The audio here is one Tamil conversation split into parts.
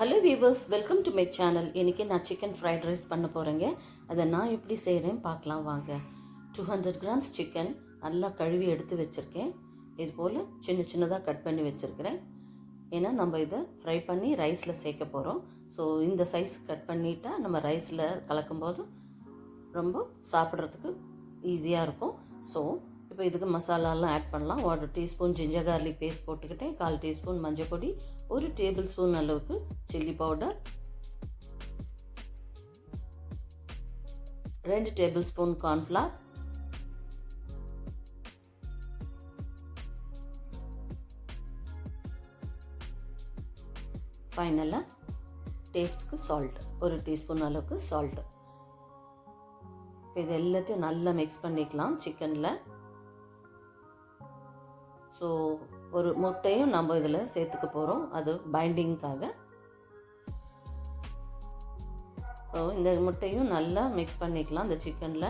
Hello viewers, welcome to my channel. இன்றைக்கி நான் சிக்கன் ஃப்ரைட் ரைஸ் பண்ண போகிறேங்க. அதை நான் எப்படி செய்கிறேன்னு பார்க்கலாம் வாங்க. 200 கிராம்ஸ் சிக்கன் நல்லா கழுவி எடுத்து வச்சுருக்கேன். இது போல் சின்ன சின்னதாக கட் பண்ணி வச்சுருக்கிறேன். ஏன்னா நம்ம இதை ஃப்ரை பண்ணி ரைஸில் சேர்க்க போகிறோம். ஸோ இந்த சைஸ் கட் பண்ணிட்டா நம்ம ரைஸில் கலக்கும்போது ரொம்ப சாப்பிட்றதுக்கு ஈஸியாக இருக்கும். ஸோ இப்போ இதுக்கு மசாலாலாம் ஆட் பண்ணலாம். 1 டீஸ்பூன் ஜிஞ்சர் கார்லிக் பேஸ்ட் போட்டுக்கிட்டேன். 1/4 டீஸ்பூன் மஞ்சள் பொடி, 1 டேபிள் ஸ்பூன் அளவுக்கு chilli powder, 2 table spoon cornflour, ஃபைனலாக டேஸ்ட்டுக்கு சால்ட், 1 டீஸ்பூன் அளவுக்கு சால்ட்டு. இப்போ இது எல்லாத்தையும் நல்லா மிக்ஸ் பண்ணிக்கலாம் சிக்கனில். ஸோ ஒரு முட்டையும் நம்ம இதில் சேர்த்துக்க போகிறோம், அது பைண்டிங்காக. ஸோ இந்த முட்டையும் நல்லா மிக்ஸ் பண்ணிக்கலாம் இந்த சிக்கனில்.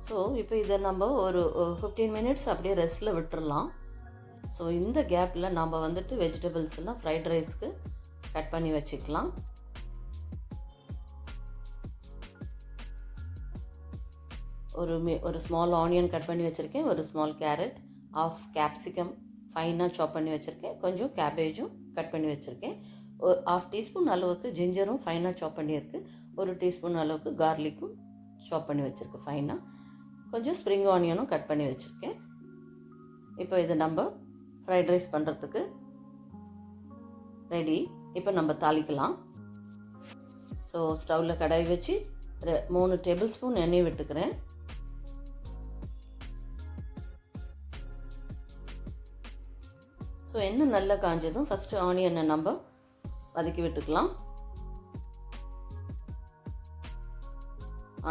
ஸோ இப்போ இதை நம்ம ஒரு 15 மினிட்ஸ் அப்படியே ரெஸ்ட்டில் விட்டுறலாம். ஸோ இந்த கேப்பில் நம்ம வந்துட்டு வெஜிடபிள்ஸ் எல்லாம் ஃப்ரைட் ரைஸ்க்கு கட் பண்ணி வச்சுக்கலாம். ஒரு ஸ்மால் ஆனியன் கட் பண்ணி வச்சுருக்கேன், ஒரு ஸ்மால் கேரட், ஆஃப் கேப்சிகம் ஃபைனாக சாப் பண்ணி வச்சுருக்கேன், கொஞ்சம் கேபேஜும் கட் பண்ணி வச்சுருக்கேன், ஒரு 1/2 டீஸ்பூன் அளவுக்கு ஜிஞ்சரும் ஃபைனாக சாப் பண்ணியிருக்கு, 1 டீஸ்பூன் அளவுக்கு கார்லிக்கும் சாப் பண்ணி வச்சுருக்கு ஃபைனாக, கொஞ்சம் ஸ்ப்ரிங் ஆனியனும் கட் பண்ணி வச்சுருக்கேன். இப்போ இது நம்ம ஃப்ரைட் ரைஸ் பண்ணுறதுக்கு ரெடி. இப்போ நம்ம தாளிக்கலாம். ஸோ ஸ்டவ்வில் கடாய் வச்சு 3 டேபிள் ஸ்பூன் எண்ணெய் விட்டுக்கிறேன். ஸோ எண்ணெய் நல்லா காஞ்சதும் ஃபஸ்ட்டு ஆனியனை நம்ம வதக்கி விட்டுக்கலாம்.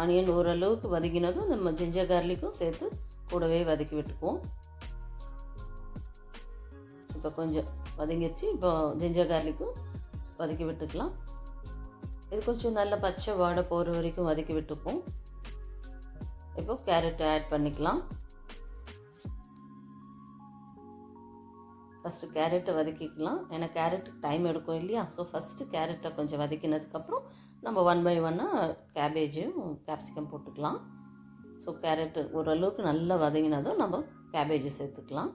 ஆனியன் ஓரளவுக்கு வதக்கினதும் நம்ம ஜிஞ்சர் கார்லிக்கும் சேர்த்து கூடவே வதக்கி விட்டுக்குவோம். இப்போ கொஞ்சம் வதங்கிடுச்சு. இப்போ ஜிஞ்சர் கார்லிக்கும் வதக்கி விட்டுக்கலாம். இது கொஞ்சம் நல்ல பச்சை வாடை போகிற வரைக்கும் வதக்கி விட்டுப்போம். இப்போ கேரட் ஆட் பண்ணிக்கலாம். ஃபஸ்ட்டு கேரட்டை வதக்கிக்கலாம், ஏன்னா கேரட்டுக்கு டைம் எடுக்கும் இல்லையா. ஸோ ஃபஸ்ட்டு கேரட்டை கொஞ்சம் வதக்கினதுக்கப்புறம் நம்ம 1 by 1 கேபேஜும் கேப்சிகம் போட்டுக்கலாம். ஸோ கேரட்டு ஓரளவுக்கு நல்லா வதங்கினதும் நம்ம கேபேஜை சேர்த்துக்கலாம்.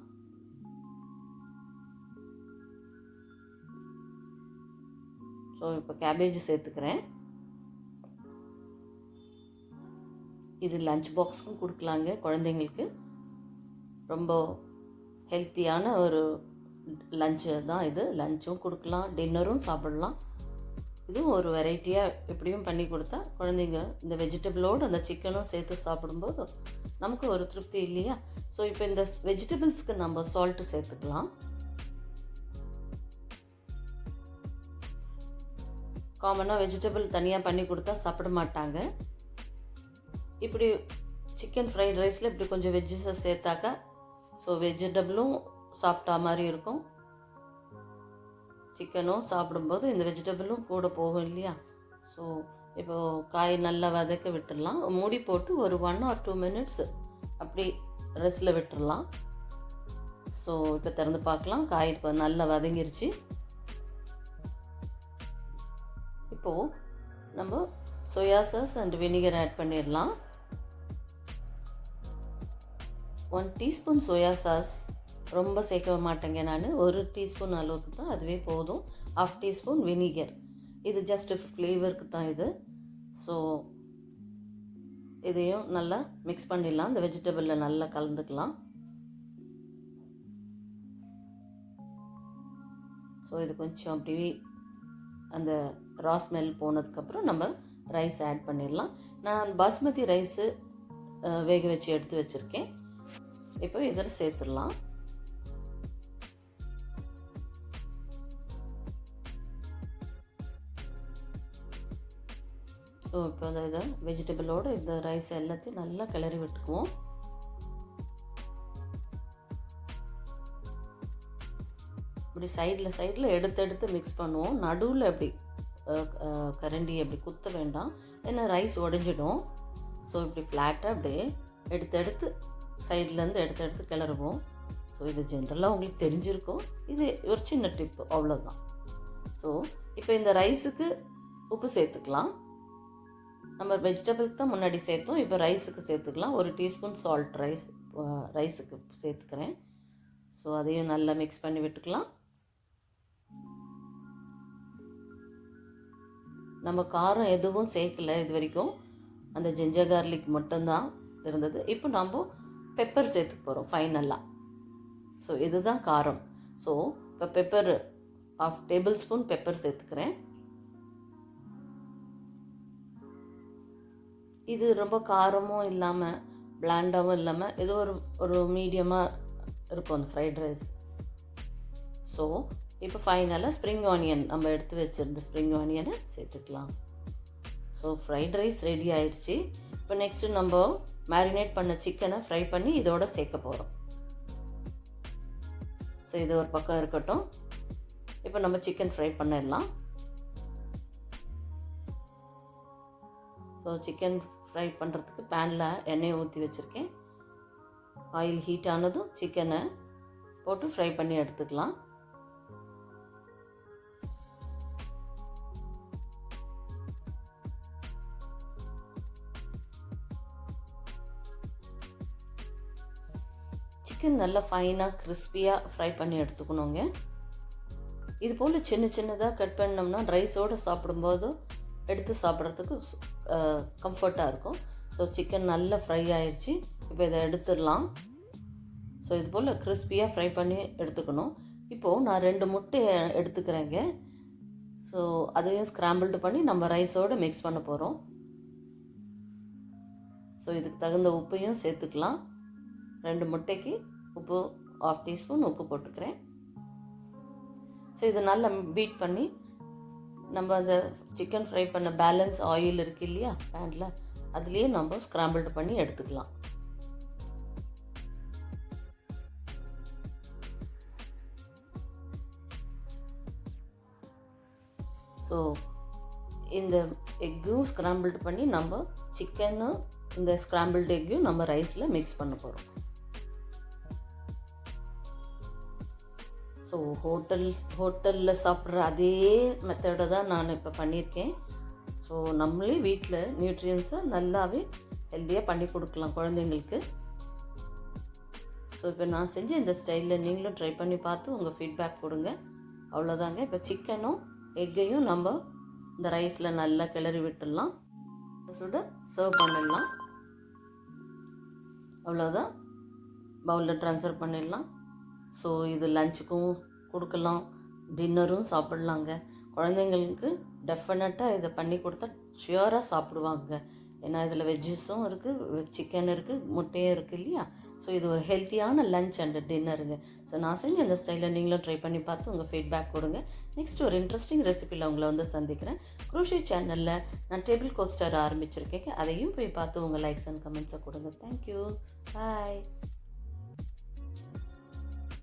ஸோ இப்போ கேபேஜ் சேர்த்துக்கிறேன். இது லஞ்ச் பாக்ஸுக்கும் கொடுக்கலாங்க குழந்தைங்களுக்கு. ரொம்ப ஹெல்த்தியான ஒரு லஞ்சு தான் இது. லஞ்சும் கொடுக்கலாம், டின்னரும் சாப்பிடலாம். இதுவும் ஒரு வெரைட்டியாக எப்படியும் பண்ணி கொடுத்தா குழந்தைங்க இந்த வெஜிடபிளோடு அந்த சிக்கனும் சேர்த்து சாப்பிடும்போது நமக்கு ஒரு திருப்தி இல்லையா. ஸோ இப்போ இந்த வெஜிடபிள்ஸ்க்கு நம்ம சால்ட்டு சேர்த்துக்கலாம். காமனாக வெஜிடபிள் தனியாக பண்ணி கொடுத்தா சாப்பிட மாட்டாங்க. இப்படி சிக்கன் ஃப்ரைட் ரைஸில் இப்படி கொஞ்சம் வெஜ்ஜஸை சேர்த்தாக்கா ஸோ வெஜிடபிளும் சாப்பிட்டா மாதிரி இருக்கும், சிக்கனும் சாப்பிடும்போது இந்த வெஜிடபிளும் கூட போகும் இல்லையா. ஸோ இப்போது காய் நல்லா வதக்க விட்டுடலாம். மூடி போட்டு ஒரு 1 or 2 மினிட்ஸ் அப்படி ரெஸ்ட்டில் விட்டுடலாம். ஸோ இப்போ திறந்து பார்க்கலாம். காய் இப்போ நல்லா வதங்கிருச்சு. இப்போது நம்ம soya sauce and vinegar add பண்ணிடலாம். 1 டீஸ்பூன் சோயா சாஸ், ரொம்ப சேர்க்க மாட்டேங்க நான், 1 டீஸ்பூன் அளவுக்கு தான், அதுவே போதும். 1/2 டீஸ்பூன் வினிகர், இது ஜஸ்ட் ஃப்ளேவருக்கு தான் இது. ஸோ இதையும் நல்லா மிக்ஸ் பண்ணிடலாம். இந்த வெஜிடபிளில் நல்லா கலந்துக்கலாம். ஸோ இது கொஞ்சம் அப்படி அந்த ரா ஸ்மெல் போனதுக்கப்புறம் நம்ம ரைஸ் ஆட் பண்ணிடலாம். நான் பாஸ்மதி ரைஸு வேக வச்சு எடுத்து வச்சுருக்கேன். இப்போ இதில் சேர்த்துடலாம். ஸோ இப்போ இதை வெஜிடபிளோடு இந்த ரைஸ் எல்லாத்தையும் நல்லா கிளறி விட்டுக்குவோம். இப்படி சைடில் எடுத்து மிக்ஸ் பண்ணுவோம். நடுவில் அப்படி கரண்டி அப்படி குத்த வேண்டாம், ஏன்னா ரைஸ் உடஞ்சிடும். ஸோ இப்படி ஃப்ளாட்டாக அப்படியே எடுத்து சைட்லேருந்து எடுத்து கிளறுவோம். ஸோ இது ஜென்ரலாக உங்களுக்கு தெரிஞ்சிருக்கும், இது ஒரு சின்ன டிப்பு அவ்வளோதான். ஸோ இப்போ இந்த ரைஸுக்கு உப்பு சேர்த்துக்கலாம். நம்ம வெஜிடபிள்ஸ் தான் முன்னாடி சேர்த்தோம், இப்போ ரைஸுக்கு சேர்த்துக்கலாம். 1 டீஸ்பூன் சால்ட் ரைஸுக்கு சேர்த்துக்கிறேன். ஸோ அதையும் நல்லா மிக்ஸ் பண்ணி விட்டுக்கலாம். நம்ம காரம் எதுவும் சேர்க்கல இது வரைக்கும், அந்த ஜிஞ்சர் கார்லிக் மட்டும்தான் இருந்தது. இப்போ நம்ம பெப்பர் சேர்த்துக்க போகிறோம் ஃபைனலாக. ஸோ இதுதான் காரம். ஸோ இப்போ பெப்பர் 1/2 டேபிள் ஸ்பூன் பெப்பர் சேர்த்துக்கிறேன். இது ரொம்ப காரமும் இல்லாமல் பிளாண்டாகவும் இல்லாமல் ஏதோ ஒரு மீடியமாக இருக்கும் அந்த ஃப்ரைட் ரைஸ். ஸோ இப்போ ஃபைனலாக ஸ்ப்ரிங் ஆனியன், நம்ம எடுத்து வச்சுருந்த ஸ்ப்ரிங் ஆனியனை சேர்த்துக்கலாம். ஸோ ஃப்ரைட் ரைஸ் ரெடி ஆயிடுச்சு. இப்போ நெக்ஸ்ட்டு நம்ம மேரினேட் பண்ண சிக்கனை ஃப்ரை பண்ணி இதோட சேர்க்க போகிறோம். ஸோ இது ஒரு பக்கம் இருக்கட்டும். இப்போ நம்ம சிக்கன் ஃப்ரை பண்ணிடலாம். ஸோ சிக்கன் ஃப்ரை பண்ணுறதுக்கு பேனில் எண்ணெயை ஊற்றி வச்சுருக்கேன். ஆயில் ஹீட் ஆனதும் சிக்கனை போட்டு ஃப்ரை பண்ணி எடுத்துக்கலாம். சிக்கன் நல்லா ஃபைனாக கிறிஸ்பியாக ஃப்ரை பண்ணி எடுத்துக்கணுங்க. இது போல் சின்ன சின்னதாக கட் பண்ணோம்னா ரைஸோடு சாப்பிடும்போது எடுத்து சாப்பிட்றதுக்கு கம்ஃபர்ட்டாக இருக்கும். ஸோ சிக்கன் நல்லா ஃப்ரை ஆயிடுச்சு. இப்போ இதை எடுத்துடலாம். ஸோ இது போல் கிறிஸ்பியாக ஃப்ரை பண்ணி எடுத்துக்கணும். இப்போது நான் 2 முட்டை எடுத்துக்கிறேங்க. ஸோ அதையும் ஸ்க்ராம்பிள்டு பண்ணி நம்ம ரைஸோடு மிக்ஸ் பண்ண போகிறோம். ஸோ இதுக்கு தகுந்த உப்பையும் சேர்த்துக்கலாம். 2 முட்டைக்கு உப்பு 1/2 டீஸ்பூன் உப்பு போட்டுக்கிறேன். ஸோ இதை நல்லா பீட் பண்ணி நம்ம அந்த சிக்கன் ஃப்ரை பண்ண பேலன்ஸ் ஆயில் இருக்குது இல்லையா பேனில், அதுலேயே நம்ம ஸ்க்ராம்பிள்டு பண்ணி எடுத்துக்கலாம். ஸோ இந்த எக்கையும் ஸ்க்ராம்பிள்டு பண்ணி நம்ம சிக்கனும் இந்த ஸ்க்ராம்பிள்டு எக்கையும் நம்ம ரைஸில் மிக்ஸ் பண்ண போகிறோம். ஸோ ஹோட்டலில் சாப்பிட்ற அதே மெத்தடை தான் நான் இப்போ பண்ணியிருக்கேன். ஸோ நம்மளே வீட்டில் நியூட்ரியன்ஸை நல்லாவே ஹெல்த்தியாக பண்ணி கொடுக்கலாம் குழந்தைங்களுக்கு. ஸோ இப்போ நான் செஞ்ச இந்த ஸ்டைலில் நீங்களும் ட்ரை பண்ணி பார்த்து உங்கள் ஃபீட்பேக் கொடுங்க. அவ்வளோதாங்க. இப்போ சிக்கனும் எக்கையும் நம்ம இந்த ரைஸில் நல்லா கிளறி விட்டுடலாம். சுட சர்வ் பண்ணிடலாம். அவ்வளோதான், பவுலில் ட்ரான்ஸ்ஃபர் பண்ணிடலாம். ஸோ இது லஞ்சுக்கும் கொடுக்கலாம், டின்னரும் சாப்பிட்லாங்க. குழந்தைங்களுக்கு டெஃபினட்டாக இதை பண்ணி கொடுத்தா ஷியராக சாப்பிடுவாங்க. ஏன்னா இதில் வெஜ்ஜஸும் இருக்குது, சிக்கன் இருக்குது, முட்டையும் இருக்குது இல்லையா. ஸோ இது ஒரு ஹெல்த்தியான லஞ்ச் அண்ட் டின்னருங்க. ஸோ நான் செஞ்ச அந்த ஸ்டைலில் நீங்களும் ட்ரை பண்ணி பார்த்து உங்கள் ஃபீட்பேக் கொடுங்க. நெக்ஸ்ட் ஒரு இன்ட்ரெஸ்டிங் ரெசிபியில் உங்களை வந்து சந்திக்கிறேன். க்ரோஷே சேனலில் நான் டேபிள் கோஸ்டர் ஆரம்பிச்சிருக்கேன். அதையும் போய் பார்த்து உங்கள் லைக்ஸ் அண்ட் கமெண்ட்ஸை கொடுங்க. தேங்க்யூ, பாய்.